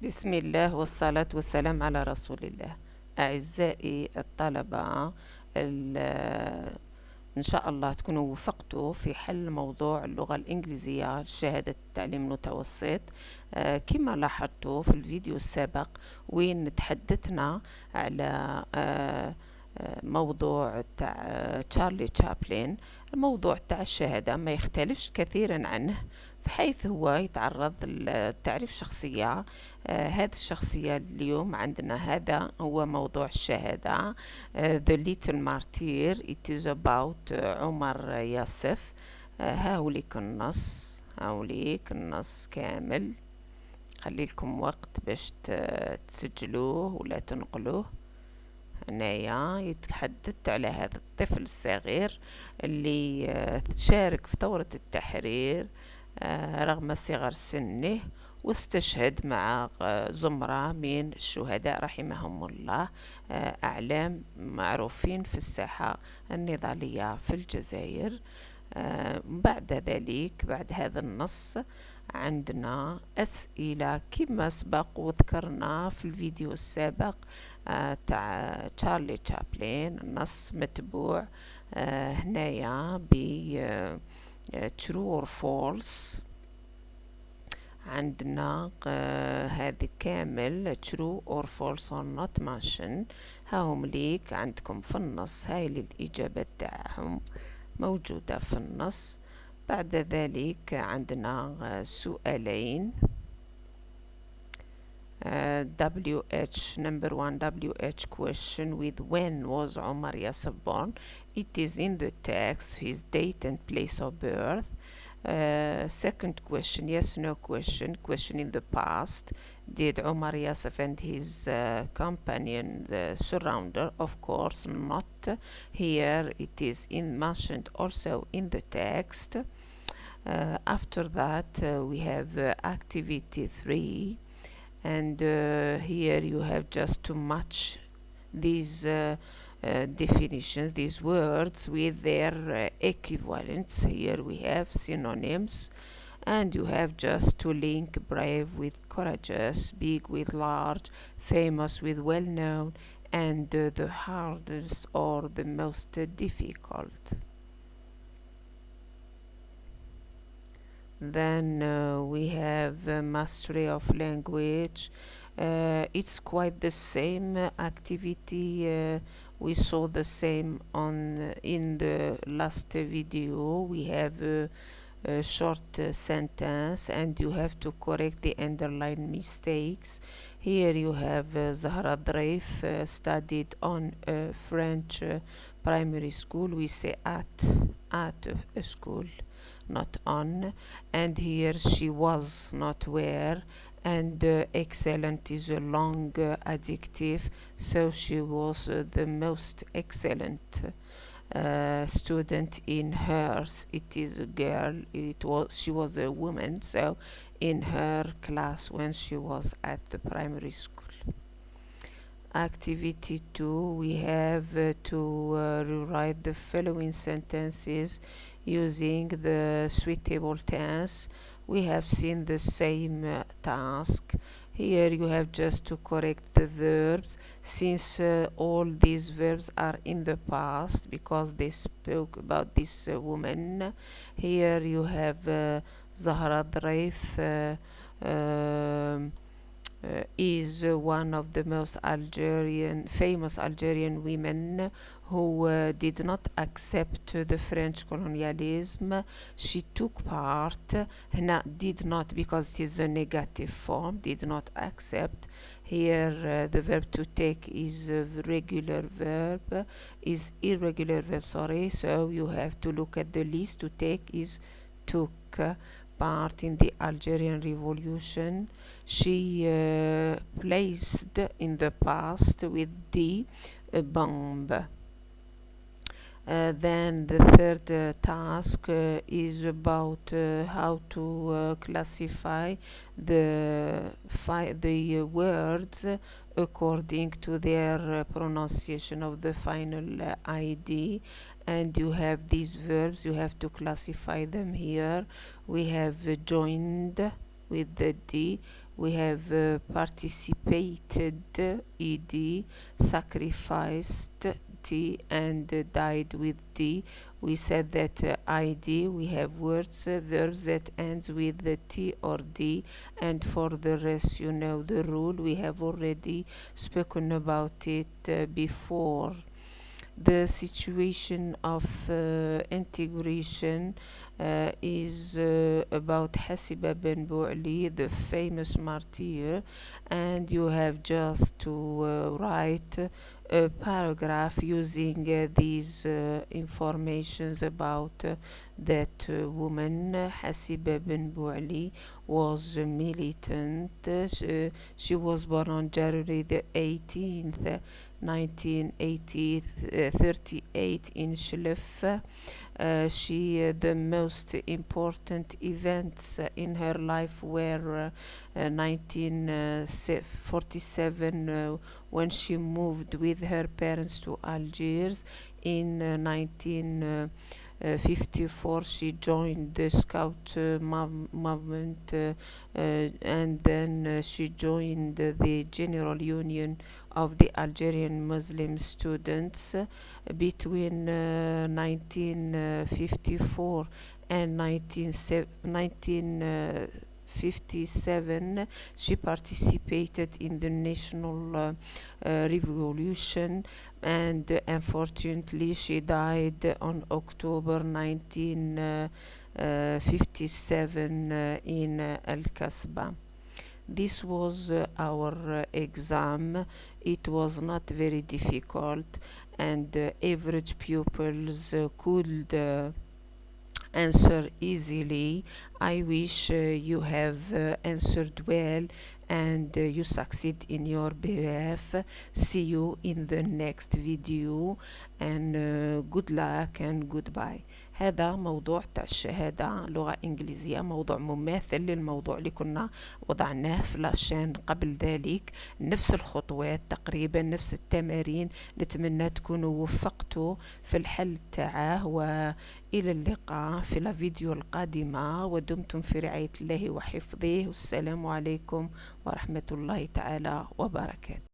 بسم الله والصلاة والسلام على رسول الله. أعزائي الطلبة، إن شاء الله تكونوا وفقتوا في حل موضوع اللغة الإنجليزية شهادة التعليم المتوسط. كما لاحظتوا في الفيديو السابق وين تحدثنا على موضوع تاع تشارلي تشابلين. الموضوع تاع الشهادة ما يختلفش كثيرا عنه، بحيث هو يتعرض لتعريف شخصية. هذه الشخصية اليوم عندنا هذا هو موضوع الشهادة. The Little Martyr. It is about عمر ياسف. هاوليك النص كامل. خلي لكم وقت باش تسجلوه ولا تنقلوه. هنايا يتحدث على هذا الطفل الصغير اللي شارك في ثورة التحرير رغم صغر سنه، واستشهد مع زمرة من الشهداء رحمهم الله، أعلام معروفين في الساحة النضالية في الجزائر. بعد ذلك، بعد هذا النص عندنا أسئلة كما سبق وذكرنا في الفيديو السابق تاع تشارلي تشابلين. النص متبوع هنايا ب true or false. عندنا هذه كامل true or false or not mention. هاهم ليك عندكم في النص، هاي الإجابة تاعهم موجودة في النص. بعد ذلك عندنا سؤالين. WH number 1 WH question with when was Omar Yasser born. It is in the text his date and place of birth. Second question, yes no question in the past. Did Omar Yasef and his companion, the surrounder? Of course not. Here it is mentioned also in the text. After that we have activity 3, and here you have just to match these definitions, these words, with their equivalents. Here we have synonyms, and you have just to link brave with courageous, big with large, famous with well-known, and the hardest or the most difficult. Then we have mastery of language. It's quite the same activity. We saw the same in the last video. We have a short sentence, and you have to correct the underlined mistakes. Here you have Zahra Dreif studied on a French primary school. We say at a school, not on. And here she was, not where. And excellent is a long adjective, so she was the most excellent student in hers. It is a girl, she was a woman, so in her class when she was at the primary school. Activity 2, we have to rewrite the following sentences using the suitable tense. We have seen the same task. Here you have just to correct the verbs, since all these verbs are in the past because they spoke about this woman. Here you have Zahra Dreif is one of the most famous Algerian women who did not accept the French colonialism. She took part, did not, because it is the negative form, did not accept. Here the verb to take is irregular verb, sorry, so you have to look at the list. To take is took part in the Algerian Revolution. She placed in the past with the bomb. Then the third task is about how to classify the words according to their pronunciation of the final ID. And you have these verbs, you have to classify them here. We have joined with the D, we have participated, ed, sacrificed, t, and died with d. We said that id, we have words, verbs that ends with the t or d, and for the rest you know the rule. We have already spoken about it before. The situation of integration is about Hasiba ben Bu'li, the famous martyr, and you have just to write a paragraph using these informations about that woman. Hasiba ben Bu'li was a militant. She was born on January the 18th 1938 in Shlef. The most important events in her life were 1947 when she moved with her parents to Algiers. In 1954 she joined the scout movement, and then she joined the General Union of the Algerian Muslim students. Between 1954 and 1957 she participated in the national revolution, and unfortunately she died on October 1957 in Al-Kasbah. This was our exam. It was not very difficult, and average pupils could answer easily. I wish you have answered well and you succeed in your BF. See you in the next video, and good luck and goodbye. هذا موضوع تاع الشهادة لغة إنجليزية، موضوع مماثل للموضوع اللي كنا وضعناه في لاشين قبل ذلك. نفس الخطوات تقريبا، نفس التمارين. نتمنى تكونوا وفقتوا في الحل تاعه، وإلى اللقاء في الفيديو القادمة، ودمتم في رعاية الله وحفظه. والسلام عليكم ورحمة الله تعالى وبركاته.